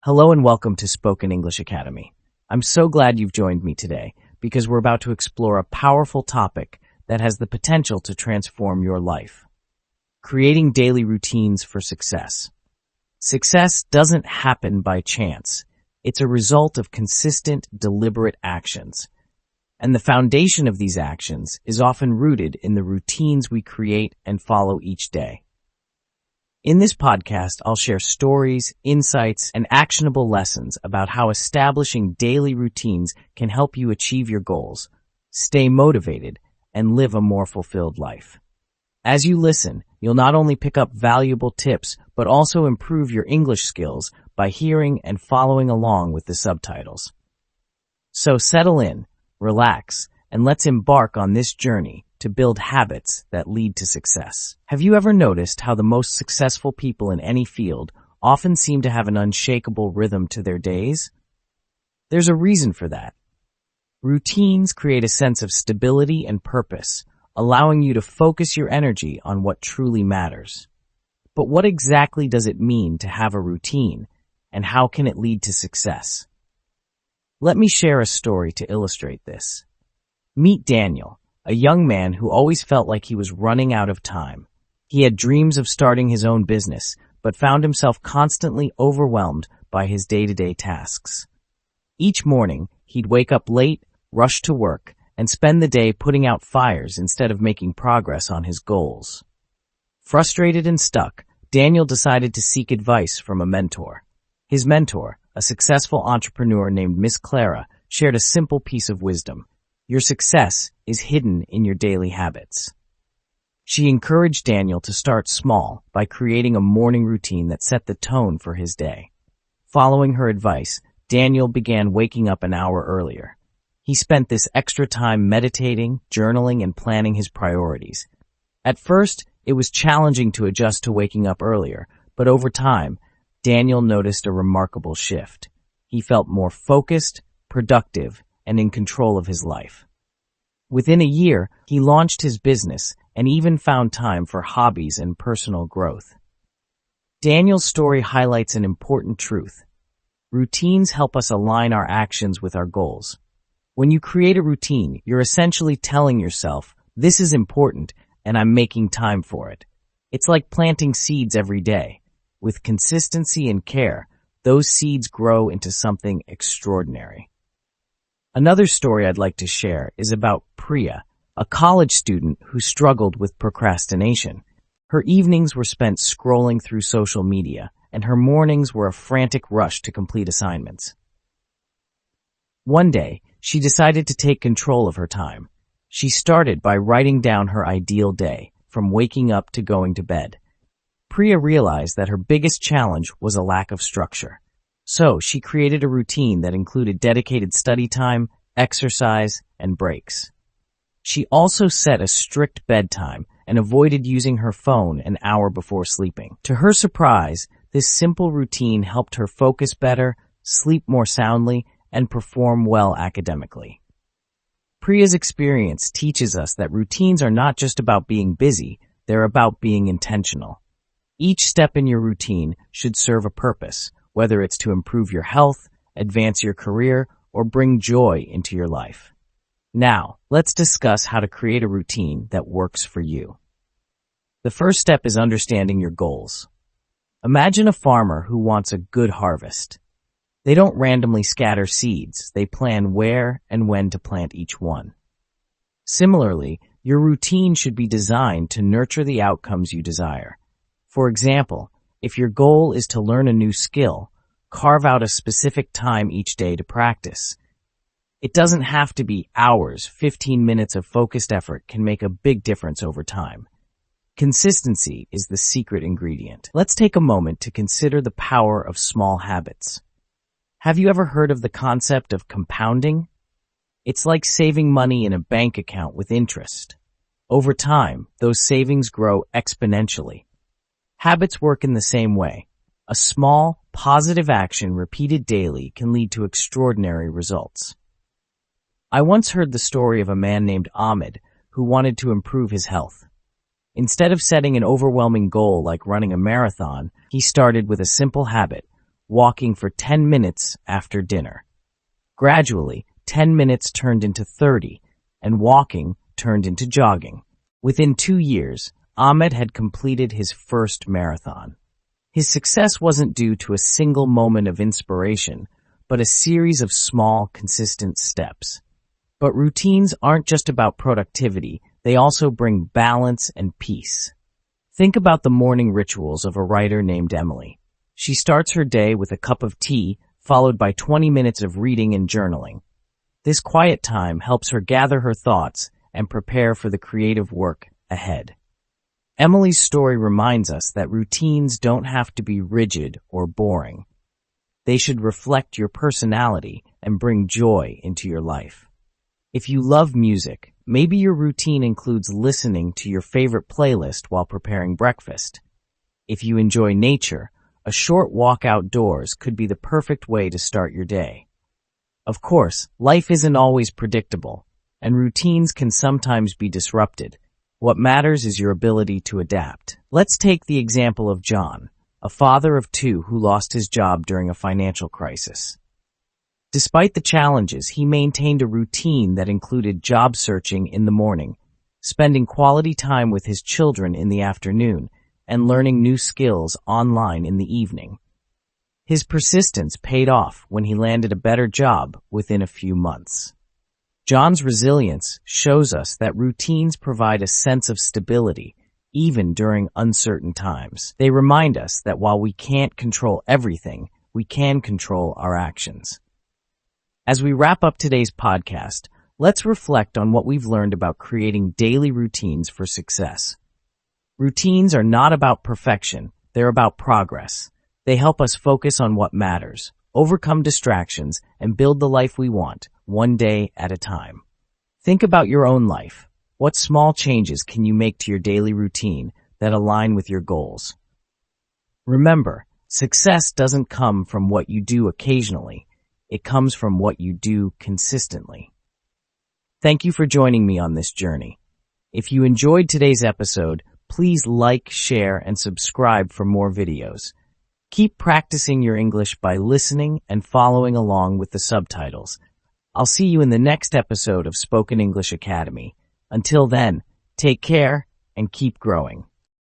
Hello and welcome to Spoken English Academy. I'm so glad you've joined me today because we're about to explore a powerful topic that has the potential to transform your life. Creating daily routines for success. Success doesn't happen by chance. It's a result of consistent, deliberate actions. And the foundation of these actions is often rooted in the routines we create and follow each day. In this podcast, I'll share stories, insights, and actionable lessons about how establishing daily routines can help you achieve your goals, stay motivated, and live a more fulfilled life. As you listen, you'll not only pick up valuable tips, but also improve your English skills by hearing and following along with the subtitles. So settle in, relax, and let's embark on this journey to build habits that lead to success. Have you ever noticed how the most successful people in any field often seem to have an unshakable rhythm to their days? There's a reason for that. Routines create a sense of stability and purpose, allowing you to focus your energy on what truly matters. But what exactly does it mean to have a routine, and how can it lead to success? Let me share a story to illustrate this. Meet Daniel, a young man who always felt like he was running out of time. He had dreams of starting his own business, but found himself constantly overwhelmed by his day-to-day tasks. Each morning, he'd wake up late, rush to work, and spend the day putting out fires instead of making progress on his goals. Frustrated and stuck, Daniel decided to seek advice from a mentor. His mentor, a successful entrepreneur named Miss Clara, shared a simple piece of wisdom. Your success is hidden in your daily habits. She encouraged Daniel to start small by creating a morning routine that set the tone for his day. Following her advice, Daniel began waking up an hour earlier. He spent this extra time meditating, journaling, and planning his priorities. At first, it was challenging to adjust to waking up earlier, but over time, Daniel noticed a remarkable shift. He felt more focused, productive, and in control of his life. Within a year, he launched his business and even found time for hobbies and personal growth. Daniel's story highlights an important truth. Routines help us align our actions with our goals. When you create a routine, you're essentially telling yourself, this is important and I'm making time for it. It's like planting seeds every day. With consistency and care, those seeds grow into something extraordinary. Another story I'd like to share is about Priya, a college student who struggled with procrastination. Her evenings were spent scrolling through social media, and her mornings were a frantic rush to complete assignments. One day, she decided to take control of her time. She started by writing down her ideal day, from waking up to going to bed. Priya realized that her biggest challenge was a lack of structure. So she created a routine that included dedicated study time, exercise, and breaks. She also set a strict bedtime and avoided using her phone an hour before sleeping. To her surprise, this simple routine helped her focus better, sleep more soundly, and perform well academically. Priya's experience teaches us that routines are not just about being busy, they're about being intentional. Each step in your routine should serve a purpose, whether it's to improve your health, advance your career, or bring joy into your life. Now, let's discuss how to create a routine that works for you. The first step is understanding your goals. Imagine a farmer who wants a good harvest. They don't randomly scatter seeds, they plan where and when to plant each one. Similarly, your routine should be designed to nurture the outcomes you desire. For example, if your goal is to learn a new skill, carve out a specific time each day to practice. It doesn't have to be hours. 15 minutes of focused effort can make a big difference over time. Consistency is the secret ingredient. Let's take a moment to consider the power of small habits. Have you ever heard of the concept of compounding? It's like saving money in a bank account with interest. Over time, those savings grow exponentially. Habits work in the same way. A small, positive action repeated daily can lead to extraordinary results. I once heard the story of a man named Ahmed who wanted to improve his health. Instead of setting an overwhelming goal like running a marathon, he started with a simple habit, walking for 10 minutes after dinner. Gradually, 10 minutes turned into 30, and walking turned into jogging. Within 2 years, Ahmed had completed his first marathon. His success wasn't due to a single moment of inspiration, but a series of small, consistent steps. But routines aren't just about productivity, they also bring balance and peace. Think about the morning rituals of a writer named Emily. She starts her day with a cup of tea, followed by 20 minutes of reading and journaling. This quiet time helps her gather her thoughts and prepare for the creative work ahead. Emily's story reminds us that routines don't have to be rigid or boring. They should reflect your personality and bring joy into your life. If you love music, maybe your routine includes listening to your favorite playlist while preparing breakfast. If you enjoy nature, a short walk outdoors could be the perfect way to start your day. Of course, life isn't always predictable, and routines can sometimes be disrupted. What matters is your ability to adapt. Let's take the example of John, a father of 2 who lost his job during a financial crisis. Despite the challenges, he maintained a routine that included job searching in the morning, spending quality time with his children in the afternoon, and learning new skills online in the evening. His persistence paid off when he landed a better job within a few months. John's resilience shows us that routines provide a sense of stability, even during uncertain times. They remind us that while we can't control everything, we can control our actions. As we wrap up today's podcast, let's reflect on what we've learned about creating daily routines for success. Routines are not about perfection, they're about progress. They help us focus on what matters, overcome distractions, and build the life we want, one day at a time. Think about your own life. What small changes can you make to your daily routine that align with your goals? Remember, success doesn't come from what you do occasionally. It comes from what you do consistently. Thank you for joining me on this journey. If you enjoyed today's episode, please like, share, and subscribe for more videos. Keep practicing your English by listening and following along with the subtitles. I'll see you in the next episode of Spoken English Academy. Until then, take care and keep growing.